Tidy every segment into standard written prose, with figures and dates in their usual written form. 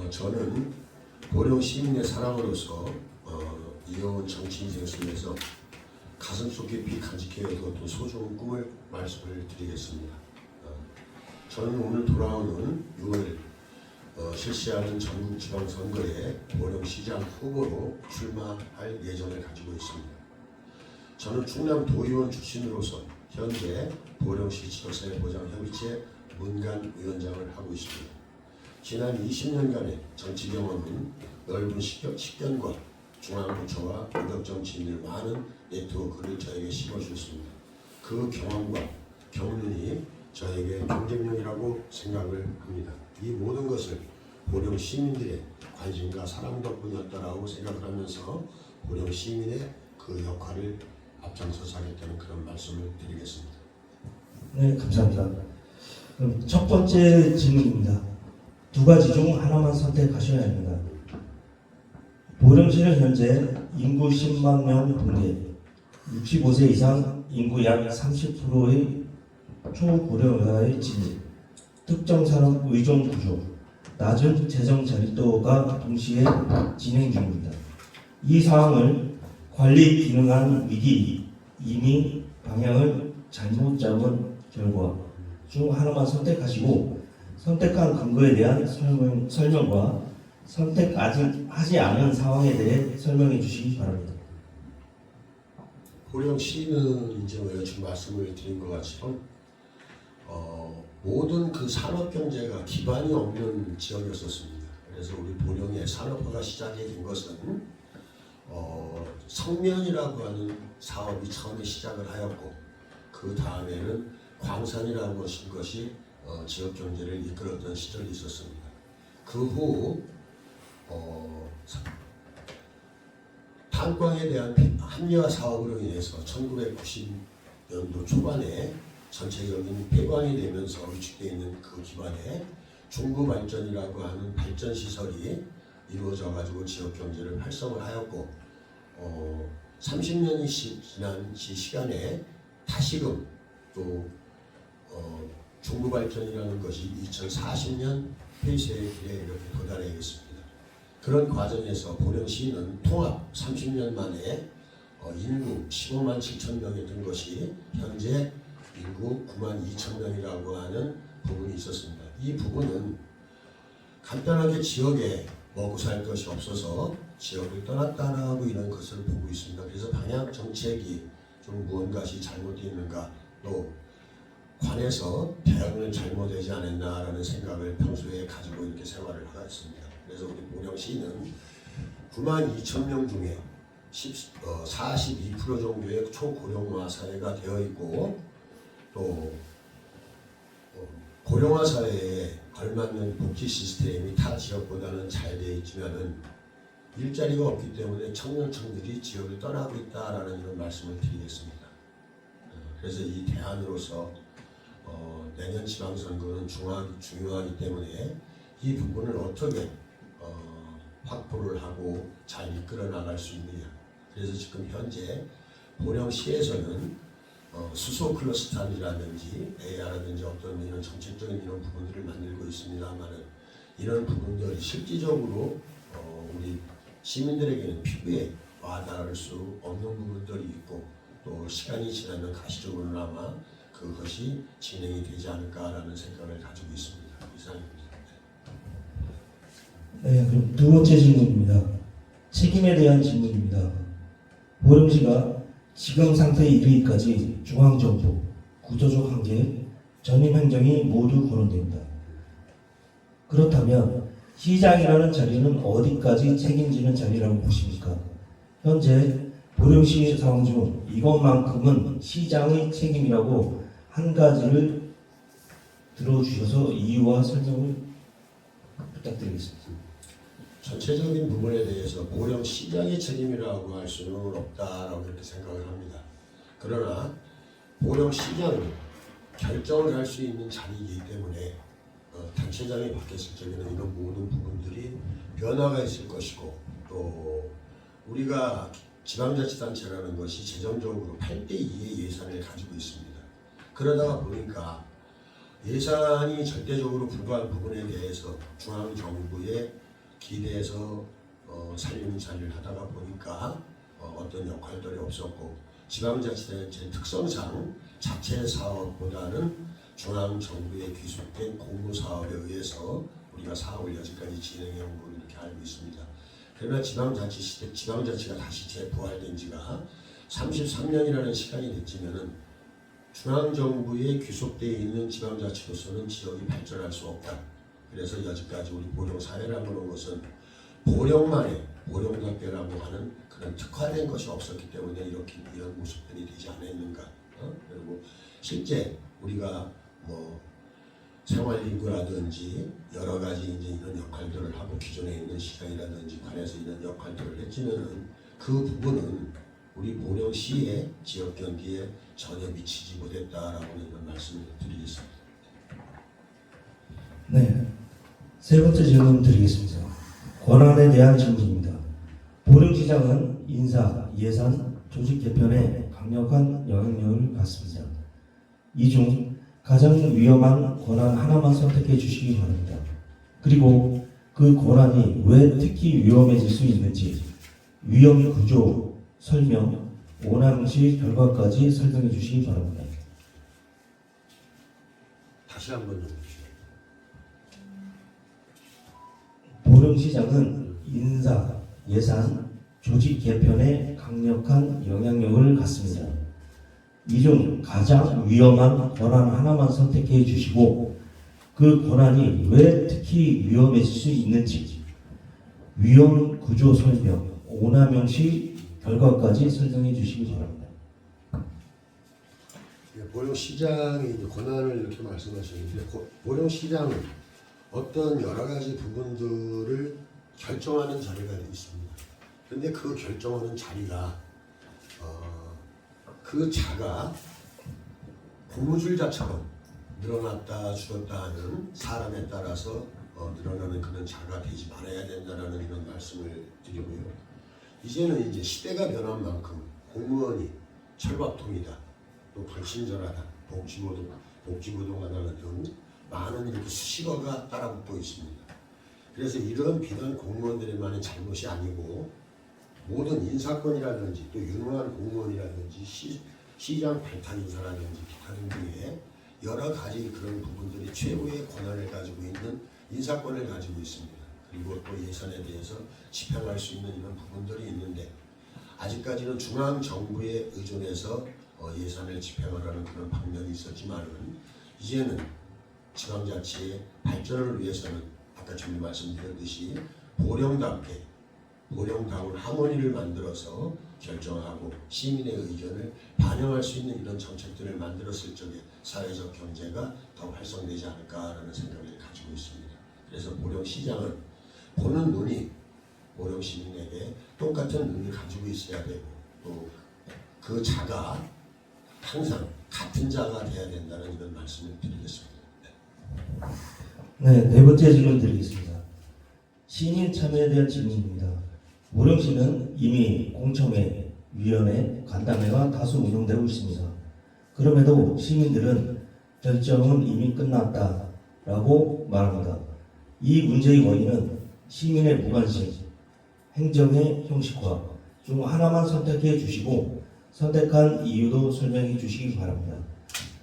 저는 보령 시민의 사람으로서 이어온 정치 인생 속에서 가슴속 깊이 간직해두었던 소중한 꿈을 말씀을 드리겠습니다. 저는 오늘 돌아오는 6월 실시하는 전국 지방선거에 보령시장 후보로 출마할 예정을 가지고 있습니다. 저는 충남 도의원 출신으로서 현재 보령시 지도사회 보장협의체 문관위원장을 하고 있습니다. 지난 20년간의 정치 경험은 넓은 식견과 중앙부처와 유력정치인들 많은 네트워크를 저에게 심어주셨습니다. 그 경험과 경륜이 저에게 경쟁력이라고 생각을 합니다. 이 모든 것을 보령 시민들의 관심과 사랑 덕분이었다라고 생각을 하면서 보령 시민의 그 역할을 앞장서서 하겠다는 그런 말씀을 드리겠습니다. 네, 감사합니다. 그럼 첫 번째 질문입니다. 두 가지 중 하나만 선택하셔야 합니다. 보령시는 현재 인구 10만 명 동계, 65세 이상 인구 약 30%의 초고령화의 진입, 특정 산업 의존 구조, 낮은 재정 자립도가 동시에 진행 중입니다. 이 상황을 관리 기능한 위기, 이미 방향을 잘못 잡은 결과 중 하나만 선택하시고 선택한 근거에 대한 설명과 선택 아직 하지 않은 상황에 대해 설명해 주시기 바랍니다. 보령시는 이제 지금 말씀을 드린 것 같지만 모든 그 산업 경제가 기반이 없는 지역이었습니다. 그래서 우리 보령의 산업화가 시작이 된 것은 성면이라고 하는 사업이 처음에 시작을 하였고 그 다음에는 광산이라고 하신 것이 지역 경제를 이끌었던 시절이 있었습니다. 그 후 탄광에 대한 합리화 사업으로 인해서 1990년도 초반에 전체적인 폐광이 되면서 위축되어 있는 그 기반에 중부발전이라고 하는 발전 시설이 이루어져 가지고 지역 경제를 활성화를 하였고 30년이 지난 시간에 다시금 또 중부발전이라는 것이 2040년 폐쇄에 이렇게 도달하겠습니다. 그런 과정에서 보령시는 통합 30년 만에 인구 15만 7천 명이던 것이 현재 인구 9만 2천 명이라고 하는 부분이 있었습니다. 이 부분은 간단하게 지역에 먹고 살 것이 없어서 지역을 떠났다라고 이런 것을 보고 있습니다. 그래서 방향 정책이 좀 무언가시 잘못되어 있는가, 또 관에서 대응을 잘못하지 않았나라는 생각을 평소에 가지고 이렇게 생활을 하였습니다. 그래서 우리 보령시는 9만 2천 명 중에 42% 정도의 초고령화 사회가 되어 있고 또 고령화 사회에 걸맞는 복지 시스템이 타 지역보다는 잘 되어 있지만은 일자리가 없기 때문에 청년층들이 지역을 떠나고 있다라는 이런 말씀을 드리겠습니다. 그래서 이 대안으로서 내년 지방선거는 중요하기 때문에 이 부분을 어떻게 확보를 하고 잘 이끌어 나갈 수 있느냐. 그래서 지금 현재 보령시에서는 수소 클러스터라든지 AR라든지 어떤 이런 정책적인 이런 부분들을 만들고 있습니다만은 이런 부분들이 실질적으로 우리 시민들에게는 피부에 와닿을 수 없는 부분들이 있고 또 시간이 지나면 가시적으로나마 그것이 진행이 되지 않을까라는 생각을 가지고 있습니다. 이상입니다. 네, 그럼 두 번째 질문입니다. 책임에 대한 질문입니다. 보령시가 지금 상태에 이르기까지 중앙정부, 구조적 한계, 전임 행정이 모두 거론됩니다. 그렇다면 시장이라는 자리는 어디까지 책임지는 자리라고 보십니까? 현재 보령시 상황 중 이것만큼은 시장의 책임이라고 한 가지를 들어주셔서 이유와 설명을 부탁드리겠습니다. 전체적인 부분에 대해서 보령시장의 책임이라고 할 수는 없다라고 그렇게 생각을 합니다. 그러나 보령시장은 결정을 할 수 있는 자리이기 때문에 단체장이 바뀌었을 적에는 이런 모든 부분들이 변화가 있을 것이고 또 우리가 지방자치단체라는 것이 재정적으로 8대2의 예산을 가지고 있습니다. 그러다가 보니까 예산이 절대적으로 불과한 부분에 대해서 중앙정부에 기대해서 살림살이를 하다가 보니까 어떤 역할들이 없었고 지방자치단체 특성상 자체 사업보다는 중앙정부에 귀속된 공무사업에 의해서 우리가 사업을 여지까지 진행해 온 걸로 이렇게 알고 있습니다. 그러나 지방자치 시대, 지방자치가 다시 재부활된 지가 33년이라는 시간이 됐지만은 중앙정부에 귀속되어 있는 지방자치로서는 지역이 발전할 수 없다. 그래서 여지까지 우리 보령사회라고 하는 것은 보령만의 보령답게라고 하는 그런 특화된 것이 없었기 때문에 이렇게 이런 모습들이 되지 않았는가. 그리고 실제 우리가 뭐 생활인구라든지 여러 가지 이제 이런 역할들을 하고 기존에 있는 시장이라든지 관해서 이런 역할들을 했지만은 그 부분은 우리 보령시의 지역 경기에 전혀 미치지 못했다라고 이런 말씀을 드리겠습니다. 네, 세 번째 질문 드리겠습니다. 권한에 대한 질문입니다. 보령시장은 인사, 예산, 조직 개편에 강력한 영향력을 갖습니다. 이 중 가장 위험한 권한 하나만 선택해 주시기 바랍니다. 그리고 그 권한이 왜 특히 위험해질 수 있는지 위험 구조 설명, 오남시 결과까지 설명해 주시기 바랍니다. 다시 한번 해주시죠. 보령시장은 인사, 예산, 조직 개편에 강력한 영향력을 갖습니다. 이 중 가장 위험한 권한 하나만 선택해 주시고 그 권한이 왜 특히 위험해질 수 있는지 위험 구조 설명, 오남용시 결과까지 설명해 주시기 바랍니다. 보령시장이 이제 권한을 이렇게 말씀하셨는데 보령시장은 어떤 여러 가지 부분들을 결정하는 자리가 있습니다. 그런데 그 결정하는 자리가 그 자가 고무줄자처럼 늘어났다 줄었다 하는 사람에 따라서 늘어나는 그런 자가 되지 말아야 된다라는 이런 말씀을 드리고요. 이제는 이제 시대가 변한 만큼 공무원이 철밥통이다, 또 불친절하다, 복지부동하다는 등 많은 이렇게 수식어가 따라붙고 있습니다. 그래서 이런 비단 공무원들만의 잘못이 아니고 모든 인사권이라든지 또 유능한 공무원이라든지 시장 발탁 인사라든지 기타 등등의 여러 가지 그런 부분들이 최고의 권한을 가지고 있는 인사권을 가지고 있습니다. 그리고 또 예산에 대해서 집행할 수 있는 이런 부분들이 있는데 아직까지는 중앙정부에 의존해서 예산을 집행하라는 그런 방향이 있었지만은 이제는 지방자치의 발전을 위해서는 아까 전에 말씀드렸듯이 보령다운 하모니를 만들어서 결정하고 시민의 의견을 반영할 수 있는 이런 정책들을 만들었을 적에 사회적 경제가 더 활성되지 않을까라는 생각을 가지고 있습니다. 그래서 보령시장은 보는 눈이 보령 시민에게 똑같은 눈을 가지고 있어야 되고 또 그 자가 항상 같은 자가 돼야 된다는 이런 말씀을 드리겠습니다. 네, 네 번째 질문 드리겠습니다. 시민 참여에 대한 질문입니다. 보령시는 이미 공청회, 위원회, 간담회가 다수 운영되고 있습니다. 그럼에도 시민들은 결정은 이미 끝났다라고 말합니다. 이 문제의 원인은 시민의 무관심, 행정의 형식화 중 하나만 선택해 주시고 선택한 이유도 설명해 주시기 바랍니다.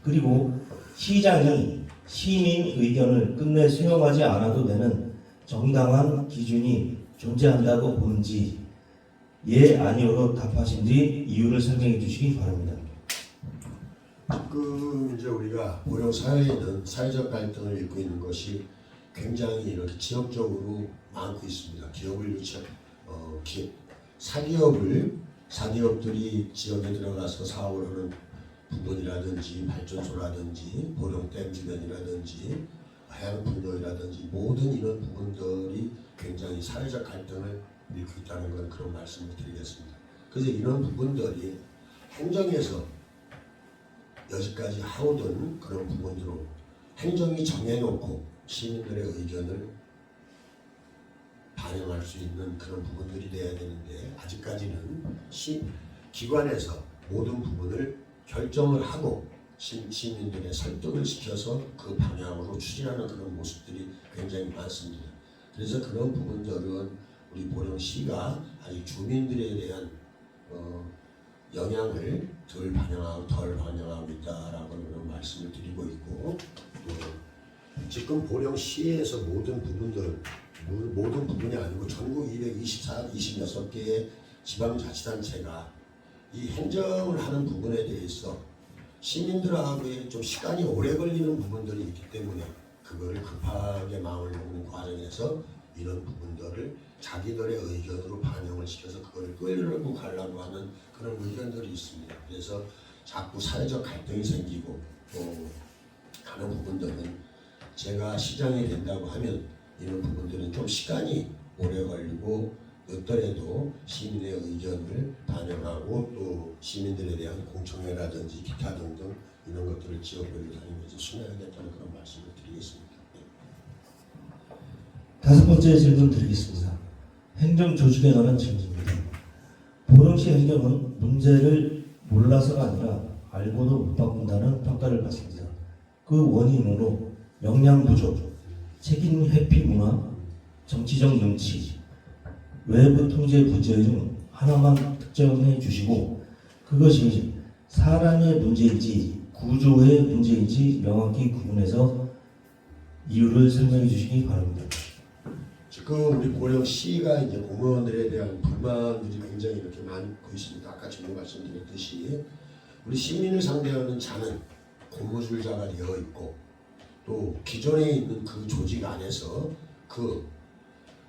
그리고 시장이 시민 의견을 끝내 수용하지 않아도 되는 정당한 기준이 존재한다고 보는지 예, 아니오로 답하신 뒤 이유를 설명해 주시기 바랍니다. 지금 이제 우리가 보령 사회에는 사회적 갈등을 일고 있는 것이 굉장히 이렇게 지역적으로 많고 있습니다. 사기업들이 지역에 들어가서 사업을 하는 부분이라든지 발전소라든지 보령댐 주변이라든지 해양풍력이라든지 모든 이런 부분들이 굉장히 사회적 갈등을 일으키고 있다는 건 그런 말씀을 드리겠습니다. 그래서 이런 부분들이 행정에서 여지까지 해오던 그런 부분으로 행정이 정해놓고 시민들의 의견을 반영할 수 있는 그런 부분들이 돼야 되는데 아직까지는 기관에서 모든 부분을 결정을 하고 시민들의 설득을 시켜서 그 방향으로 추진하는 그런 모습들이 굉장히 많습니다. 그래서 그런 부분들은 우리 보령시가 아직 주민들에 대한 영향을 덜 반영하고 있다라고 그런 말씀을 드리고 있고, 또 지금 보령시에서 모든 부분이 아니고 전국 26개의 지방자치단체가 이 행정을 하는 부분에 대해서 시민들하고의 좀 시간이 오래 걸리는 부분들이 있기 때문에 그거를 급하게 마음을 먹는 과정에서 이런 부분들을 자기들의 의견으로 반영을 시켜서 그거를 끌고 가려고 하는 그런 의견들이 있습니다. 그래서 자꾸 사회적 갈등이 생기고 또 하는 부분들은 제가 시장이 된다고 하면 이런 부분들은 좀 시간이 오래 걸리고 어떠래도 시민의 의견을 반영하고 또 시민들에 대한 공청회라든지 기타 등등 이런 것들을 지역별로 다니면서 수행하겠다는 그런 말씀을 드리겠습니다. 다섯 번째 질문 드리겠습니다. 행정 조직에 관한 질문입니다. 보령시 행정은 문제를 몰라서가 아니라 알고도 못 바꾼다는 평가를 받습니다. 그 원인으로 역량 부족, 책임 회피 문화, 정치적 눈치, 외부 통제 부재 중 하나만 특정해 주시고 그것이 사람의 문제인지 구조의 문제인지 명확히 구분해서 이유를 설명해 주시기 바랍니다. 지금 우리 보령시가 이제 공무원들에 대한 불만들이 굉장히 이렇게 많고 있습니다. 아까 전에 말씀드렸듯이 우리 시민을 상대하는 자는 고무줄자가 되어 있고 또 기존에 있는 그 조직 안에서 그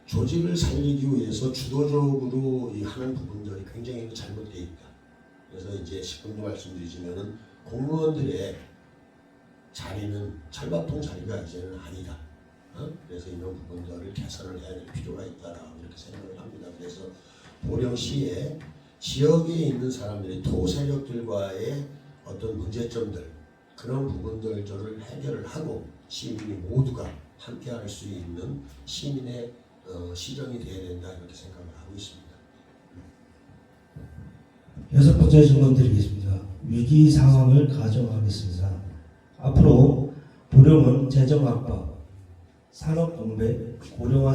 조직을 살리기 위해서 주도적으로 하는 부분들이 굉장히 잘못되어 있다. 그래서 이제 지금도 말씀드리지만은 공무원들의 자리는 철밥통 자리가 이제는 아니다. 그래서 이런 부분들을 개선을 해야 될 필요가 있다라고 이렇게 생각을 합니다. 그래서 보령시에 지역에 있는 사람들이 토 세력들과의 어떤 문제점들 그런 부분들을 해결을 하고 시민이 모두가 함께할 수 있는 시민의 시정이 되어야 된다 이렇게 생각을 하고 있습니다. 여섯 번째 질문 드리겠습니다. 위기 상황을 가정하겠습니다. 앞으로 보령은 재정 압박, 산업 공백, 고령화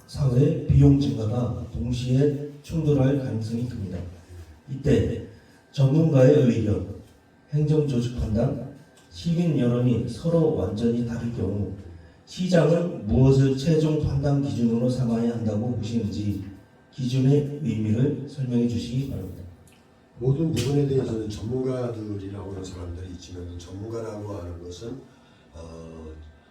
사회 비용 증가가 동시에 충돌할 가능성이 큽니다. 이때 전문가의 의견, 행정 조직 판단, 시민 여론이 서로 완전히 다를 경우 시장은 무엇을 최종 판단 기준으로 삼아야 한다고 보시는지 기준의 의미를 설명해 주시기 바랍니다. 모든 부분에 대해서는 전문가들이라고 하는 사람들이 있지만 전문가라고 하는 것은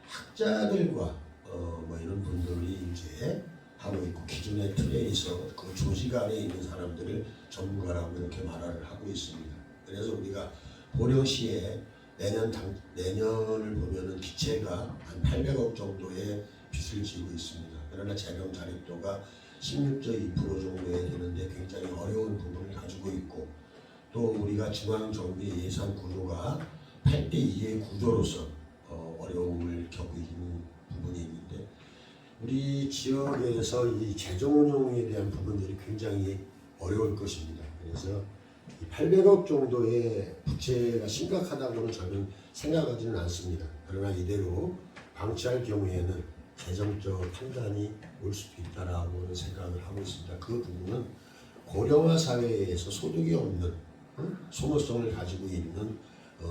학자들과 뭐 이런 분들이 이제 하고 있고 기존의 틀에 있어 그 조직 안에 있는 사람들을 전문가라고 이렇게 말을 하고 있습니다. 그래서 우리가 보령시에 내년을 보면은 기체가 한 800억 정도의 빚을 지고 있습니다. 그러나 재정 자립도가 16.2% 정도에 되는데 굉장히 어려운 부분을 가지고 있고 또 우리가 중앙정비 예산 구조가 8대2의 구조로서 어려움을 겪고 있는 부분이 있는데 우리 지역에서 이 재정 운용에 대한 부분들이 굉장히 어려울 것입니다. 그래서 800억 정도의 부채가 심각하다고는 저는 생각하지는 않습니다. 그러나 이대로 방치할 경우에는 재정적 판단이 올 수도 있다라고 생각을 하고 있습니다. 그 부분은 고령화 사회에서 소득이 없는 소모성을 가지고 있는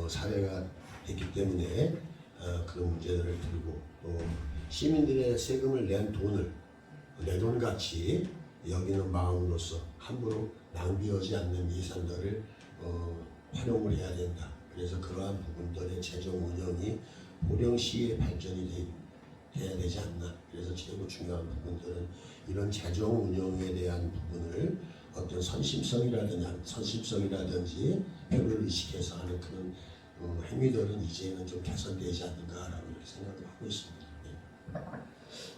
사회가 됐기 때문에 그런 문제들을 들고 또 시민들의 세금을 낸 돈을 내 돈같이 여기는 마음으로써 함부로 낭비하지 않는 예산들을 활용을 해야 된다. 그래서 그러한 부분들의 재정 운영이 보령시의 발전이 돼야 되지 않나. 그래서 최고 중요한 부분들은 이런 재정 운영에 대한 부분을 어떤 선심성이라든지 표를 의식해서 하는 그런 행위들은 이제는 좀 개선되지 않는가라고 이렇게 생각을 하고 있습니다. 네.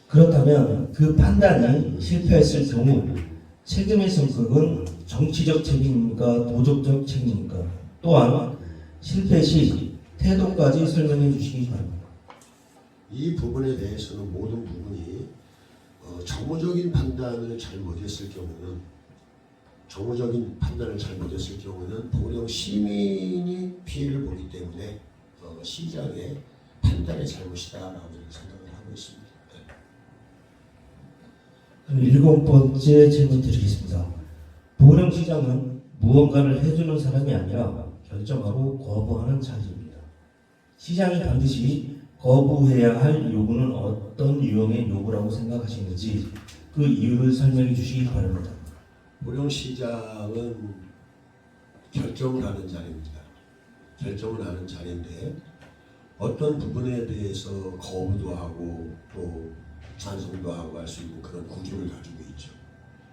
그렇다면 그 판단이 실패했을 경우 책임의 성격은 정치적 책임입니까? 도덕적 책임입니까? 또한 실패 시 태도까지 설명해 주시기 바랍니다. 이 부분에 대해서는 모든 부분이 정무적인 판단을 잘 못했을 경우는 정무적인 판단을 잘못했을 경우는 보령 시민이 피해를 보기 때문에 시장의 판단의 잘못이다라고 저는 생각을 하고 있습니다. 그럼 7번째 질문 드리겠습니다. 보령시장은 무언가를 해주는 사람이 아니라 결정하고 거부하는 자리입니다. 시장이 반드시 거부해야 할 요구는 어떤 유형의 요구라고 생각하시는지 그 이유를 설명해 주시기 바랍니다. 보령시장은 결정을 하는 자리입니다. 결정을 하는 자리인데 어떤 부분에 대해서 거부도 하고 또 찬성도 하고 할 수 있는 그런 구조를 가지고 있죠.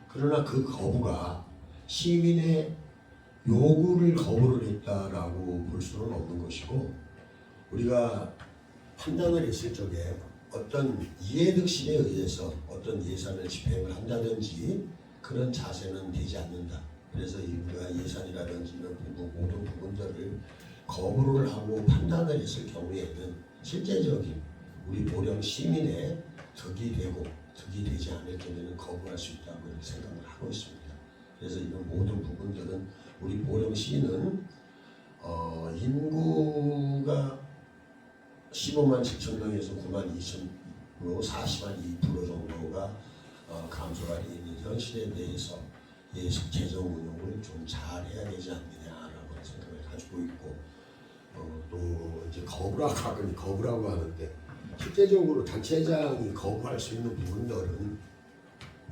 그러나 그 거부가 시민의 요구를 거부를 했다라고 볼 수는 없는 것이고, 우리가 판단을 했을 적에 어떤 이해득실에 의해서 어떤 예산을 집행을 한다든지 그런 자세는 되지 않는다. 그래서 우리가 예산이라든지 이런 모든 부분들을 거부를 하고 판단을 했을 경우에는 실제적인 우리 보령 시민의 득이 되고 득이 되지 않을 경우에는 거부할 수 있다고 생각을 하고 있습니다. 그래서 이런 모든 부분들은 우리 보령시는 인구가 15만 7천 명에서 9만 2천으로 40만 2% 정도가 감소가 되어 있는 현실에 대해서 재정 운용을 좀 잘 해야 되지 않느냐라고 생각을 가지고 있고, 또 이제 거부라고 하는데 실제적으로 단체장이 거부할 수 있는 부분들은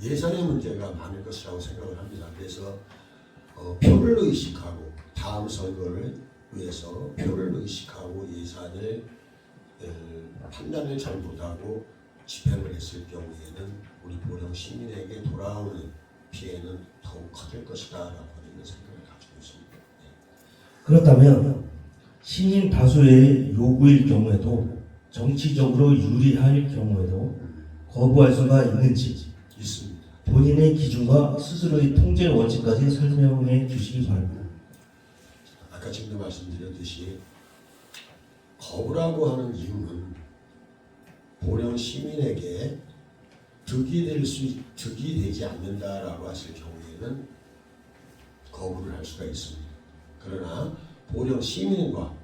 예산의 문제가 많을 것이라고 생각을 합니다. 그래서 표를 의식하고 다음 선거를 위해서 표를 의식하고 예산을 판단을 잘 못하고 집행을 했을 경우에는 우리 보령 시민에게 돌아오는 피해는 더욱 커질 것이다라고 하는 생각을 가지고 있습니다. 그렇다면 시민 다수의 요구일 경우에도 정치적으로 유리할 경우에도 거부할 수가 있는지 있습니다. 본인의 기준과 스스로의 통제 원칙까지 설명해 주시기 바랍니다. 아까 지금도 말씀드렸듯이 거부라고 하는 이유는 보령 시민에게 득이 되지 않는다라고 했을 경우에는 거부를 할 수가 있습니다. 그러나 보령 시민과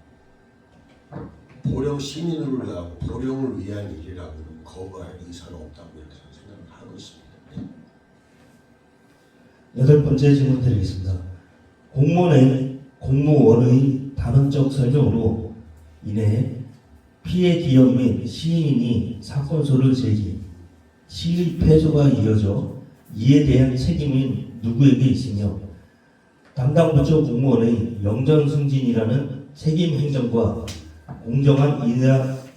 보령 시민을 위하고 보령을 위한 일이라고는 거부할 의사는 없다고 생각을 하고 있습니다. 8번째 질문 드리겠습니다. 공무원의 단언적 설명으로 인해 피해 기업 및 시민이 사건소를 제기, 시의 패소가 이어져 이에 대한 책임이 누구에게 있으며 담당 부처 공무원의 영전승진이라는 책임 행정과 공정한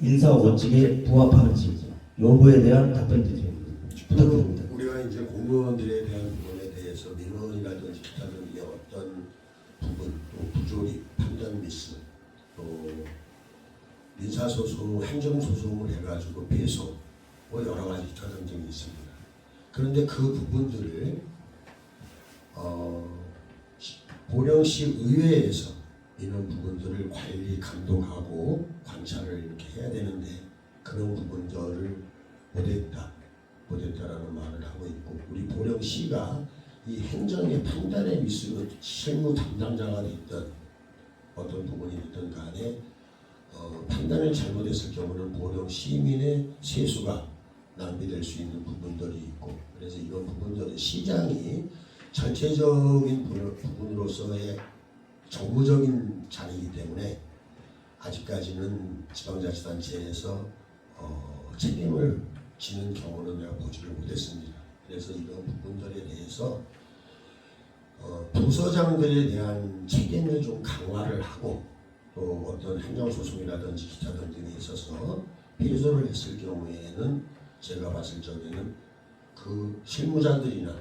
인사 원칙에 부합하는지 여부에 대한 답변 부탁드립니다. 우리가 이제 공무원들에 대한 부분에 대해서 민원이라든지 기타든지 어떤 부분, 또 부조리, 판단 미스, 또 민사소송, 행정소송을 해가지고 배소, 뭐 여러 가지 기타 등등이 있습니다. 그런데 그 부분들을 보령시 의회에서 이런 부분들을 관리, 감독하고 관찰을 이렇게 해야 되는데 그런 부분들을 못했다라는 말을 하고 있고, 우리 보령시가 이 행정의 판단의 미스로 실무 담당자가 됐던 어떤 부분이 됐든 간에 판단을 잘못했을 경우는 보령 시민의 세수가 낭비될 수 있는 부분들이 있고, 그래서 이런 부분들은 시장이 전체적인 부분으로서의 정무적인 자리이기 때문에 아직까지는 지방자치단체에서 책임을 지는 경우는 내가 보지를 못했습니다. 그래서 이런 부분들에 대해서 부서장들에 대한 책임을 좀 강화를 하고, 또 어떤 행정소송이라든지 기타 등등에 있어서 피해소를 했을 경우에는 제가 봤을 적에는 그 실무자들이나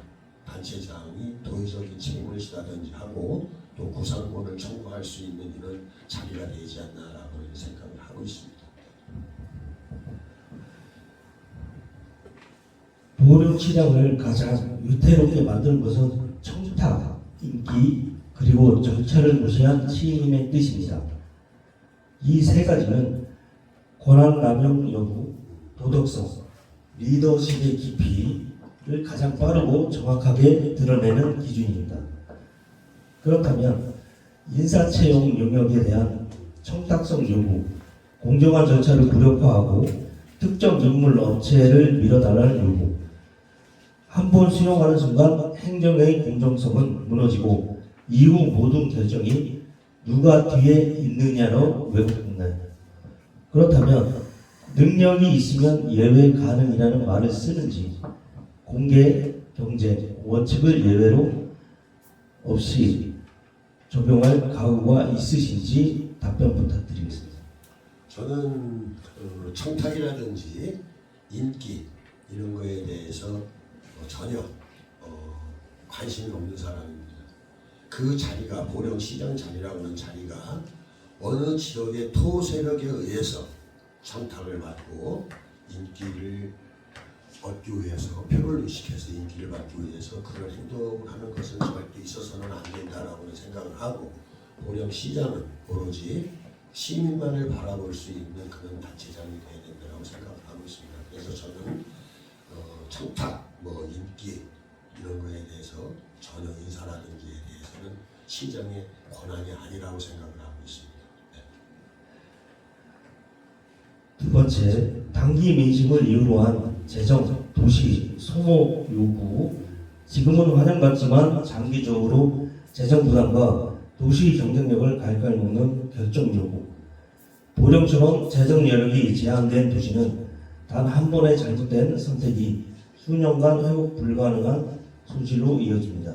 단체장이 도의적인 책임을 지다든지 하고 또 구상권을 청구할 수 있는 이런 자리가 되지 않나라고 생각을 하고 있습니다. 보령시장을 가장 위태롭게 만든 것은 청탁, 인기, 그리고 절차를 무시한 시민의 뜻입니다. 이 세 가지는 권한남용 여부, 도덕성, 리더십의 깊이, 가장 빠르고 정확하게 드러내는 기준입니다. 그렇다면 인사채용 영역에 대한 청탁성 요구, 공정한 절차를 무력화하고 특정 인물 업체를 밀어달라는 요구, 한 번 수용하는 순간 행정의 공정성은 무너지고 이후 모든 결정이 누가 뒤에 있느냐로 왜곡된다. 그렇다면 능력이 있으면 예외 가능이라는 말을 쓰는지 공개, 경쟁, 원칙을 예외로 없이 적용할 각오가 있으신지 답변 부탁드리겠습니다. 저는 청탁이라든지 인기 이런 거에 대해서 전혀 관심이 없는 사람입니다. 그 자리가 보령시장 자리라고 하는 자리가 어느 지역의 토세력에 의해서 청탁을 받고 인기를 얻기 위해서 표를 의식해서 인기를 받기 위해서 그런 행동을 하는 것은 절대 있어서는 안 된다라고 생각을 하고 보령시장은 오로지 시민만을 바라볼 수 있는 그런 단체장이 되어야 된다고 생각을 하고 있습니다. 그래서 저는 청탁, 인기 이런 거에 대해서 전혀 인사라든지에 대해서는 시장의 권한이 아니라고 생각을 하고 있습니다. 두 번째, 단기 민심을 이유로 한 재정, 도시, 소모 요구. 지금은 환영받지만 장기적으로 재정 부담과 도시 경쟁력을 갉아먹는 결정 요구. 보령처럼 재정 여력이 제한된 도시는 단 한 번의 잘못된 선택이 수년간 회복 불가능한 소지로 이어집니다.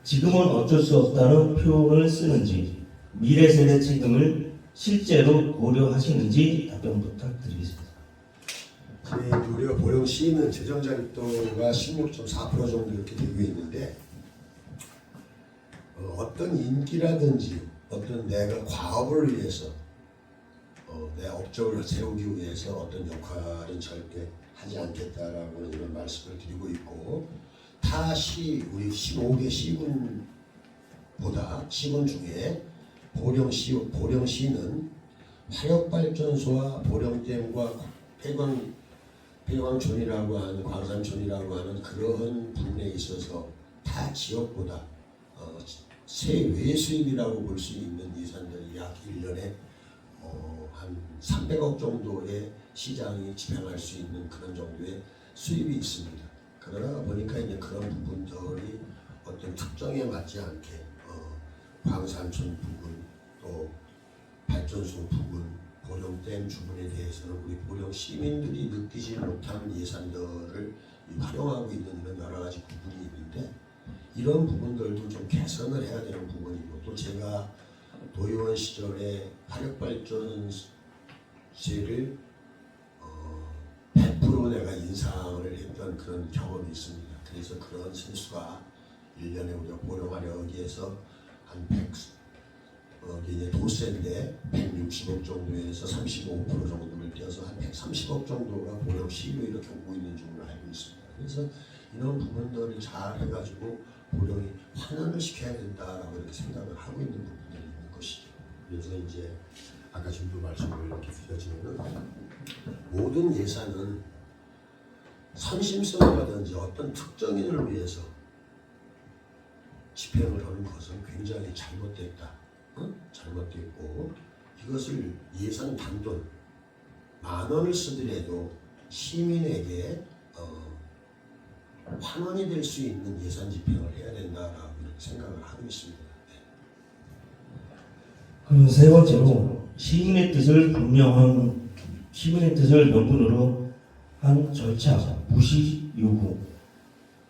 지금은 어쩔 수 없다는 표현을 쓰는지 미래 세대 책임을 실제로 고려하시는지 답변 부탁드리겠습니다. 우리가 보령시는 재정자립도가 16.4% 정도 이렇게 되고 있는데 어떤 인기라든지 어떤 내가 과업을 위해서 내 업적을 세우기 위해서 어떤 역할은 절대 하지 않겠다라고 이런 말씀을 드리고 있고 우리 15개 시군 중에 보령시는 화력발전소와 보령댐과 폐광촌이라고 하는 광산촌이라고 하는 그러한 부분에 있어서 타 지역보다 세외 수입이라고 볼 수 있는 예산들이 약 1년에 한 300억 정도의 시장이 집행할 수 있는 그런 정도의 수입이 있습니다. 그러다 보니까 이제 그런 부분들이 어떤 특정에 맞지 않게 광산촌 부분 또 발전소 부분 보령댐 주문에 대해서는 우리 보령 시민들이 느끼지 못한 예산들을 활용하고 있는 이런 여러 가지 부분이 있는데 이런 부분들도 좀 개선을 해야 되는 부분이고 또 제가 도의원 시절에 화력발전세를 100% 내가 인상을 했던 그런 경험이 있습니다. 그래서 그런 실수가 1년에 우리가 보령하려고 해서 한 100, 이제 도세인데 160억 정도에서 35% 정도를 떼어서 한 130억 정도가 보령시로 이렇게 오고 있는 줄로 알고 있습니다. 그래서 이런 부분들을 잘 해가지고 보령이 환원을 시켜야 된다라고 이렇게 생각을 하고 있는 부분들이 있는 것이죠. 그래서 이제 아까 지금도 말씀을 이렇게 드렸지만은 모든 예산은 선심성이라든지 어떤 특정인을 위해서 집행을 하는 것은 굉장히 잘못됐다. 잘못됐고 이것을 예산 단돈 10,000원을 쓰더라도 시민에게 환원이 될 수 있는 예산 집행을 해야 된다라고 생각을 하고 있습니다. 그럼 세 번째로 시민의 뜻을 명분으로 한 절차 무시 요구,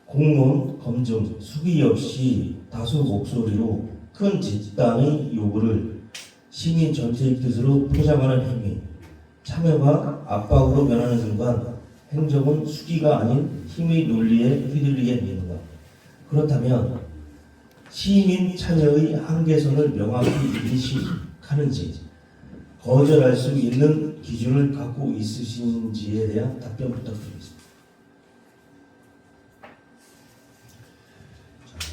공론 검증 수기 없이 다수 목소리로 큰 집단의 요구를 시민 전체의 뜻으로 포장하는 행위, 참여가 압박으로 변하는 순간 행정은 수기가 아닌 힘의 논리에 휘둘리게 됩니다. 그렇다면 시민 참여의 한계선을 명확히 인식하는지 거절할 수 있는 기준을 갖고 있으신지에 대한 답변 부탁드리겠습니다.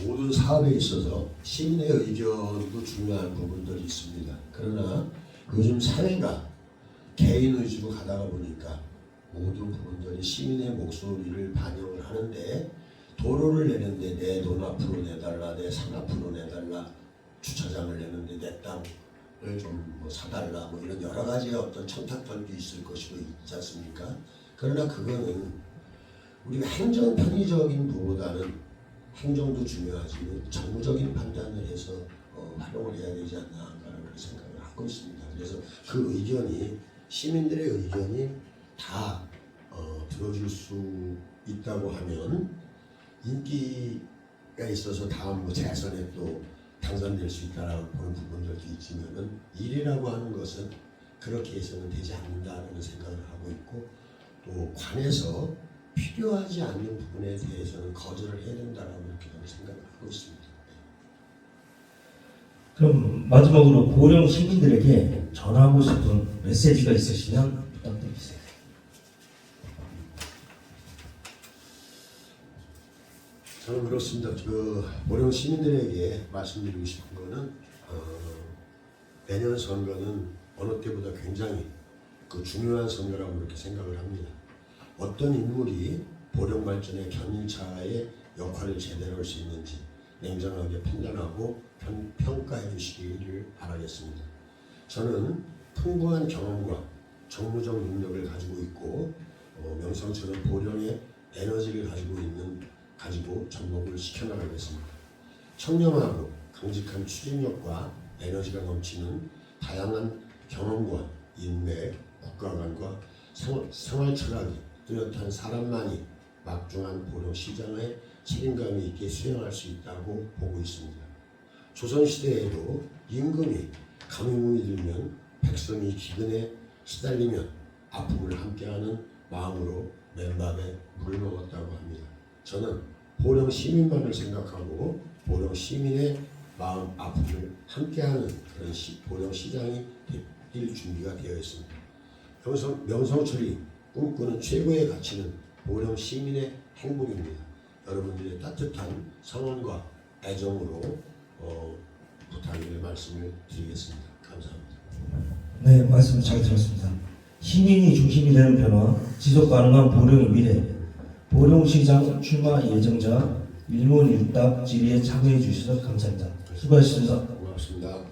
모든 사업에 있어서 시민의 의견도 중요한 부분들이 있습니다. 그러나 요즘 사회가 개인 위주로 가다가 보니까 모든 부분들이 시민의 목소리를 반영을 하는데 도로를 내는데 내 돈 앞으로 내달라, 내 산 앞으로 내달라, 주차장을 내는데 내 땅을 좀 뭐 사달라, 뭐 이런 여러 가지의 어떤 청탁들도 있을 것이고 있지 않습니까? 그러나 그거는 우리가 행정 편의적인 부분보다는 행정도 중요하지만 정무적인 판단을 해서 활용을 해야 되지 않나라는 생각을 하고 있습니다. 그래서 그 의견이 시민들의 의견이 다 들어줄 수 있다고 하면 인기가 있어서 다음 뭐 재선에 또 당선될 수 있다라고 보는 부분들도 있지만은 일이라고 하는 것은 그렇게 해서는 되지 않는다라는 생각을 하고 있고 또 관에서 필요하지 않는 부분에 대해서는 거절을 해야 된다라고 이렇게 생각을 하고 있습니다. 그럼 마지막으로 보령 시민들에게 전하고 싶은 메시지가 있으시면 부탁드리겠습니다. 저는 그렇습니다. 그 보령 시민들에게 말씀드리고 싶은 거는 내년 선거는 어느 때보다 굉장히 그 중요한 선거라고 그렇게 생각을 합니다. 어떤 인물이 보령 발전의 견인차의 역할을 제대로 할 수 있는지 냉정하게 판단하고 평가해 주시기를 바라겠습니다. 저는 풍부한 경험과 정무적 능력을 가지고 있고 명성처럼 보령의 에너지를 가지고 접목을 시켜나가겠습니다. 청렴하고 강직한 추진력과 에너지가 넘치는 다양한 경험과 인맥, 국가관과 생활 철학이 뚜렷한 사람만이 막중한 보령 시장의 책임감이 있게 수행할 수 있다고 보고 있습니다. 조선시대에도 임금이 가뭄이 들면 백성이 기근에 시달리면 아픔을 함께하는 마음으로 맨밥에 물을 먹었다고 합니다. 저는 보령 시민만을 생각하고 보령 시민의 마음 아픔을 함께하는 그런 보령 시장이 될 준비가 되어 있습니다. 명성철이 꿈꾸는 최고의 가치는 보령 시민의 행복입니다. 여러분들의 따뜻한 성원과 애정으로 부탁드릴 말씀을 드리겠습니다. 감사합니다. 네, 말씀 잘 들었습니다. 시민이 중심이 되는 변화, 지속 가능한 보령의 미래, 보령시장 출마 예정자 일문일답 질의에 참여해 주셔서 감사합니다. 수고하셨습니다. 고맙습니다.